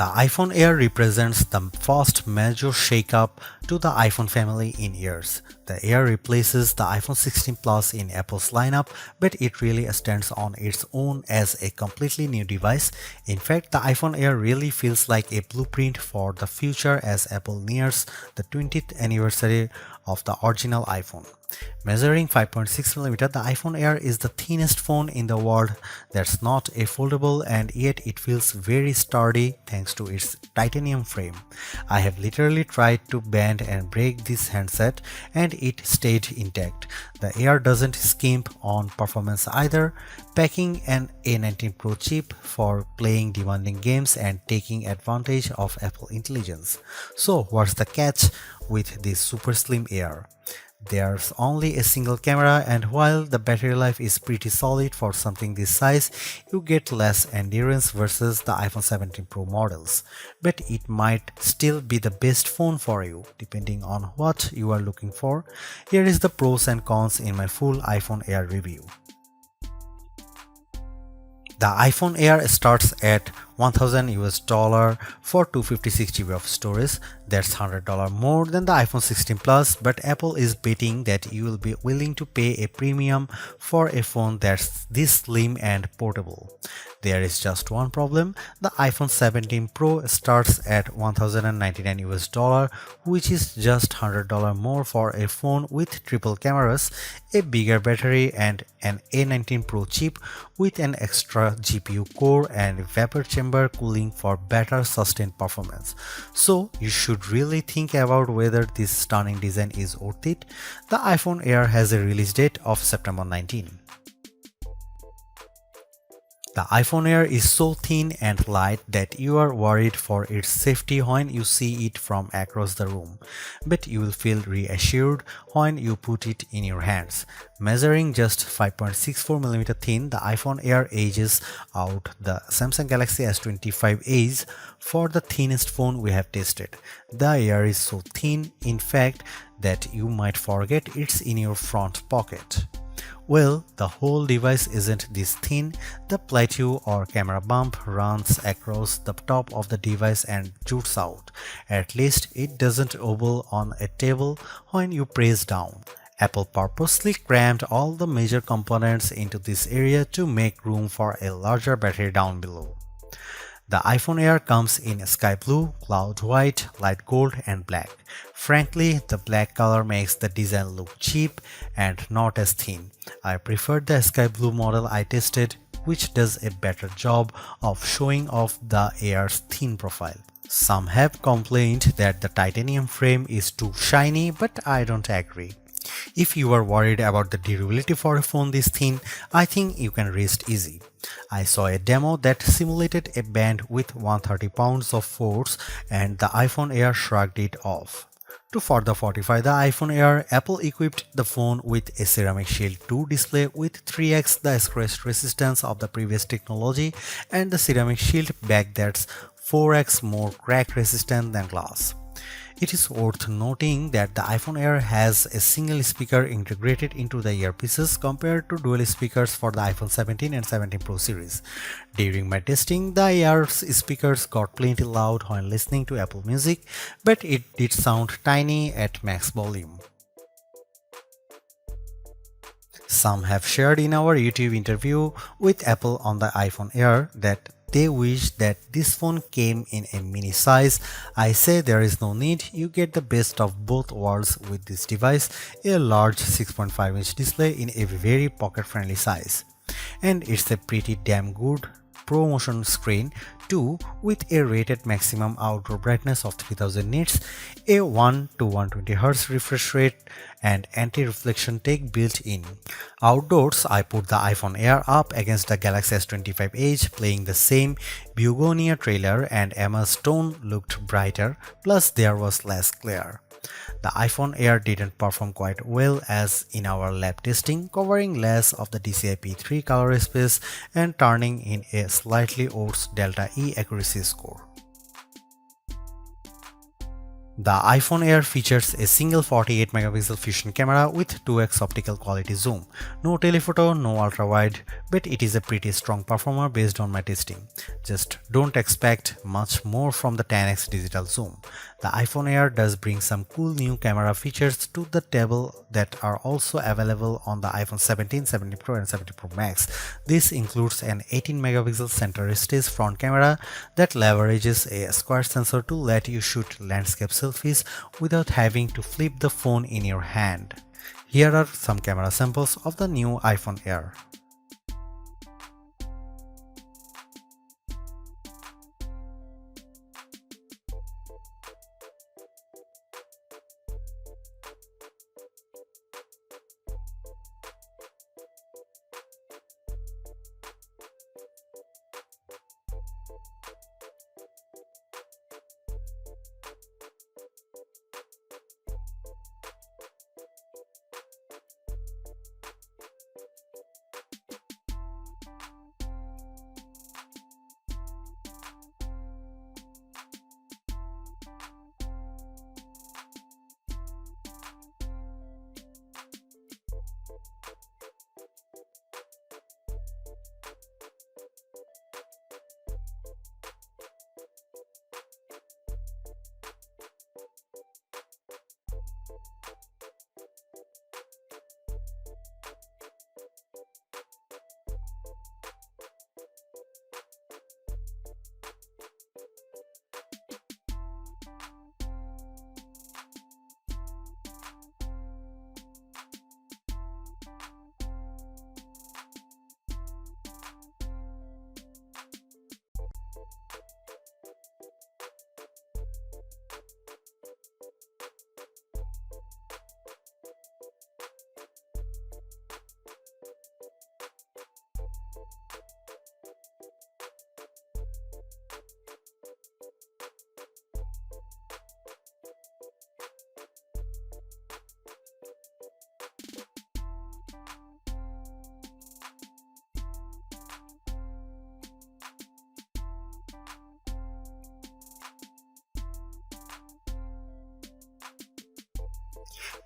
The iPhone Air represents the first major shakeup to the iPhone family in years. The Air replaces the iPhone 16 Plus in Apple's lineup, but it really stands on its own as a completely new device. In fact, the iPhone Air really feels like a blueprint for the future as Apple nears the 20th anniversary of the original iPhone. Measuring 5.6mm, the iPhone Air is the thinnest phone in the world that's not a foldable, and yet it feels very sturdy thanks to its titanium frame. I have literally tried to bend and break this handset and it stayed intact. The Air doesn't skimp on performance either, packing an A19 Pro chip for playing demanding games and taking advantage of Apple intelligence. So what's the catch with this super slim Air? There's only a single camera, and while the battery life is pretty solid for something this size, you get less endurance versus the iPhone 17 Pro models. But it might still be the best phone for you, depending on what you are looking for. Here is the pros and cons in my full iPhone Air review. The iPhone Air starts at $1,000 for 256GB of storage. That's $100 more than the iPhone 16 Plus, but Apple is betting that you will be willing to pay a premium for a phone that's this slim and portable. There is just one problem. The iPhone 17 Pro starts at $1,099, which is just $100 more for a phone with triple cameras, a bigger battery, and an A19 Pro chip with an extra GPU core and vapor chamber cooling for better sustained performance. So you should really think about whether this stunning design is worth it. The iPhone Air has a release date of September 19. The iPhone Air is so thin and light that you are worried for its safety when you see it from across the room, but you will feel reassured when you put it in your hands. Measuring just 5.64mm thin, the iPhone Air edges out the Samsung Galaxy S25 Edge for the thinnest phone we have tested. The Air is so thin, in fact, that you might forget it's in your front pocket. Well, the whole device isn't this thin. The plateau or camera bump runs across the top of the device and jutes out. At least it doesn't wobble on a table when you press down. Apple purposely crammed all the major components into this area to make room for a larger battery down below. The iPhone Air comes in sky blue, cloud white, light gold, and black. Frankly, the black color makes the design look cheap and not as thin. I preferred the sky blue model I tested, which does a better job of showing off the Air's thin profile. Some have complained that the titanium frame is too shiny, but I don't agree. If you are worried about the durability for a phone this thin, I think you can rest easy. I saw a demo that simulated a band with 130 pounds of force and the iPhone Air shrugged it off. To further fortify the iPhone Air, Apple equipped the phone with a Ceramic Shield 2 display with 3x the scratch resistance of the previous technology and the Ceramic Shield back that's 4x more crack resistant than glass. It is worth noting that the iPhone Air has a single speaker integrated into the earpieces compared to dual speakers for the iPhone 17 and 17 Pro series. During my testing, the Air's speakers got plenty loud when listening to Apple Music, but it did sound tiny at max volume. Some have shared in our YouTube interview with Apple on the iPhone Air that they wish that this phone came in a mini size. I say there is no need, you get the best of both worlds with this device, a large 6.5-inch display in a very pocket-friendly size. And it's a pretty damn good ProMotion screen too, with a rated maximum outdoor brightness of 3000 nits, a 1 to 120Hz refresh rate, and anti-reflection tech built in. Outdoors, I put the iPhone Air up against the Galaxy S25 Edge, playing the same Begonia trailer, and Emma's tone looked brighter, plus there was less glare. The iPhone Air didn't perform quite well as in our lab testing, covering less of the DCI-P3 color space and turning in a slightly worse Delta E accuracy score. The iPhone Air features a single 48 megapixel fusion camera with 2x optical quality zoom. No telephoto, no ultra-wide, but it is a pretty strong performer based on my testing. Just don't expect much more from the 10x digital zoom. The iPhone Air does bring some cool new camera features to the table that are also available on the iPhone 17, 17 Pro and 17 Pro Max. This includes an 18 megapixel center stage front camera that leverages a square sensor to let you shoot landscape selfies without having to flip the phone in your hand. Here are some camera samples of the new iPhone Air.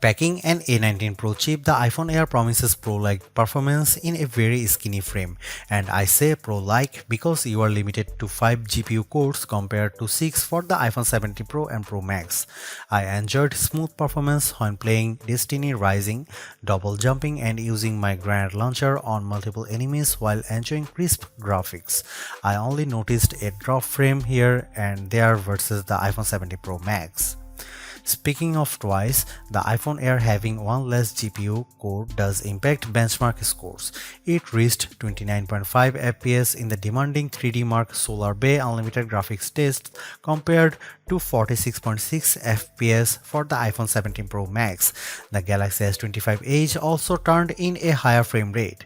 Packing an A19 Pro chip, the iPhone Air promises Pro-like performance in a very skinny frame. And I say Pro-like because you are limited to 5 GPU cores compared to 6 for the iPhone 17 Pro and Pro Max. I enjoyed smooth performance when playing Destiny Rising, double jumping and using my grenade launcher on multiple enemies while enjoying crisp graphics. I only noticed a drop frame here and there versus the iPhone 17 Pro Max. Speaking of twice, the iPhone Air having one less GPU core does impact benchmark scores. It reached 29.5 FPS in the demanding 3D Mark Solar Bay Unlimited graphics test compared to 46.6 FPS for the iPhone 17 Pro Max. The Galaxy S25 Edge also turned in a higher frame rate.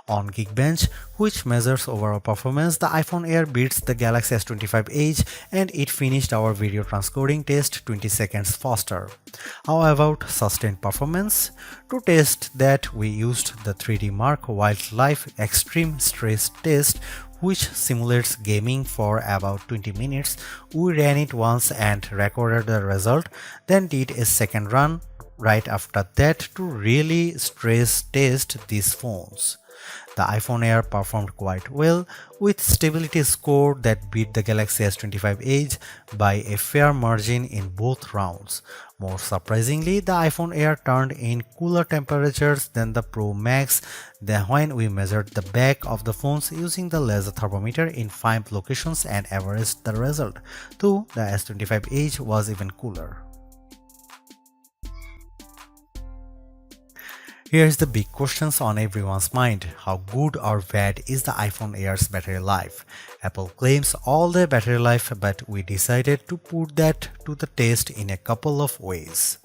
On Geekbench, which measures overall performance, the iPhone Air beats the Galaxy S25 Edge and it finished our video transcoding test 20 seconds faster. How about sustained performance? To test that, we used the 3D Mark Wildlife Extreme Stress Test, which simulates gaming for about 20 minutes. We ran it once and recorded the result, then did a second run right after that to really stress test these phones. The iPhone Air performed quite well, with stability score that beat the Galaxy S25 Edge by a fair margin in both rounds. More surprisingly, the iPhone Air turned in cooler temperatures than the Pro Max when we measured the back of the phones using the laser thermometer in 5 locations and averaged the result, though the S25 Edge was even cooler. Here's the big questions on everyone's mind. How good or bad is the iPhone Air's battery life? Apple claims all the battery life, but we decided to put that to the test in a couple of ways.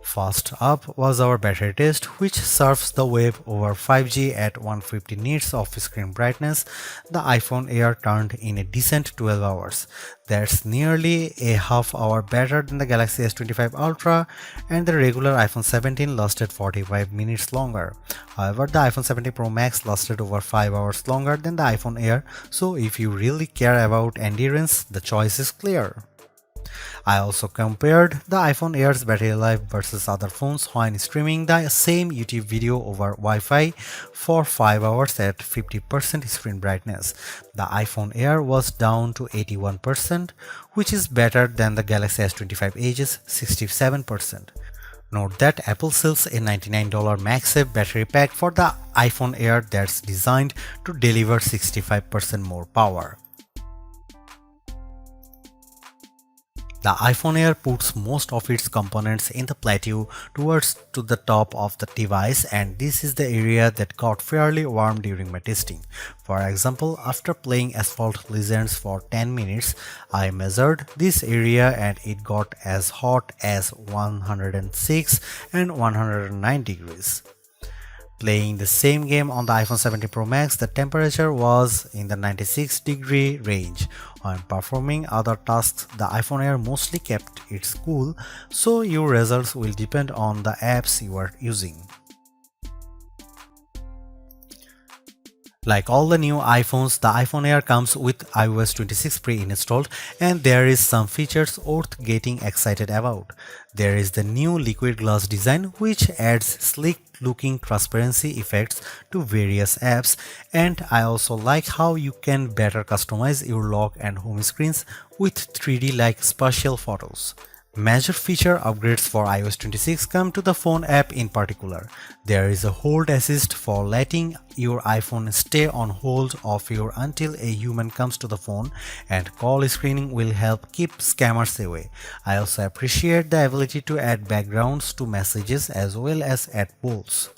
First up was our battery test, which surfs the web over 5G at 150 nits of screen brightness. The iPhone Air turned in a decent 12 hours. That's nearly a half hour better than the Galaxy S25 Ultra, and the regular iPhone 17 lasted 45 minutes longer. However, the iPhone 17 Pro Max lasted over 5 hours longer than the iPhone Air, so if you really care about endurance, the choice is clear. I also compared the iPhone Air's battery life versus other phones when streaming the same YouTube video over Wi-Fi for 5 hours at 50% screen brightness. The iPhone Air was down to 81%, which is better than the Galaxy S25 Edge's 67%. Note that Apple sells a $99 MagSafe Battery Pack for the iPhone Air that's designed to deliver 65% more power. The iPhone Air puts most of its components in the plateau towards to the top of the device, and this is the area that got fairly warm during my testing. For example, after playing Asphalt Legends for 10 minutes, I measured this area and it got as hot as 106 and 109 degrees. Playing the same game on the iPhone 17 Pro Max, the temperature was in the 96-degree range. When performing other tasks, the iPhone Air mostly kept it cool, so your results will depend on the apps you are using. Like all the new iPhones, the iPhone Air comes with iOS 26 pre-installed, and there is some features worth getting excited about. There is the new liquid glass design, which adds sleek looking transparency effects to various apps, and I also like how you can better customize your lock and home screens with 3D like spatial photos. Major feature upgrades for iOS 26 come to the phone app in particular. There is a hold assist for letting your iPhone stay on hold of your until a human comes to the phone, and call screening will help keep scammers away. I also appreciate the ability to add backgrounds to messages as well as add polls.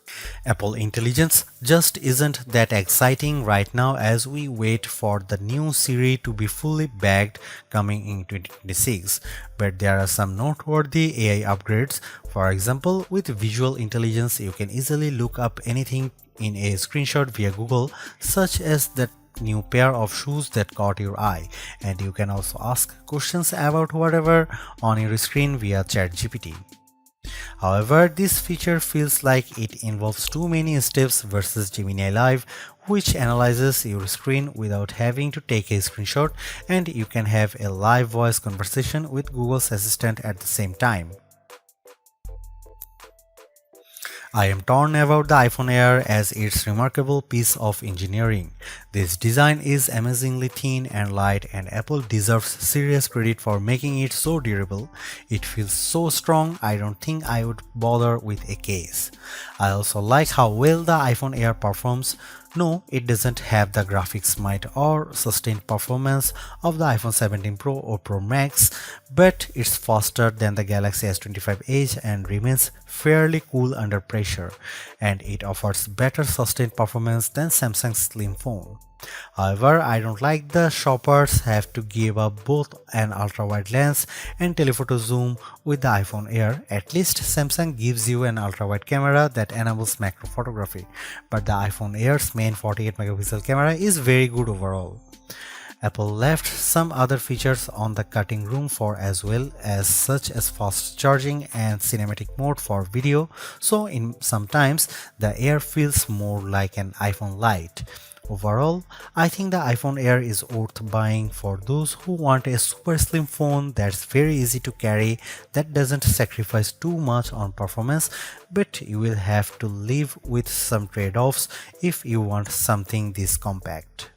Apple Intelligence just isn't that exciting right now as we wait for the new Siri to be fully backed coming in 2026, but there are some noteworthy AI upgrades. For example, with visual intelligence, you can easily look up anything in a screenshot via Google, such as that new pair of shoes that caught your eye, and you can also ask questions about whatever on your screen via ChatGPT. However, this feature feels like it involves too many steps versus Gemini Live, which analyzes your screen without having to take a screenshot, and you can have a live voice conversation with Google's Assistant at the same time. I am torn about the iPhone Air as its remarkable piece of engineering. This design is amazingly thin and light, and Apple deserves serious credit for making it so durable. It feels so strong, I don't think I would bother with a case. I also like how well the iPhone Air performs. No, it doesn't have the graphics might or sustained performance of the iPhone 17 Pro or Pro Max, but it's faster than the Galaxy S25 Edge and remains fairly cool under pressure, and it offers better sustained performance than Samsung's slim phone. However, I don't like the shoppers have to give up both an ultra-wide lens and telephoto zoom with the iPhone Air. At least Samsung gives you an ultra-wide camera that enables macro photography, but the iPhone Air's main 48 megapixel camera is very good overall. Apple left some other features on the cutting room floor as well, as such as fast charging and cinematic mode for video, so in sometimes the Air feels more like an iPhone Lite. Overall, I think the iPhone Air is worth buying for those who want a super slim phone that's very easy to carry, that doesn't sacrifice too much on performance, but you will have to live with some trade-offs if you want something this compact.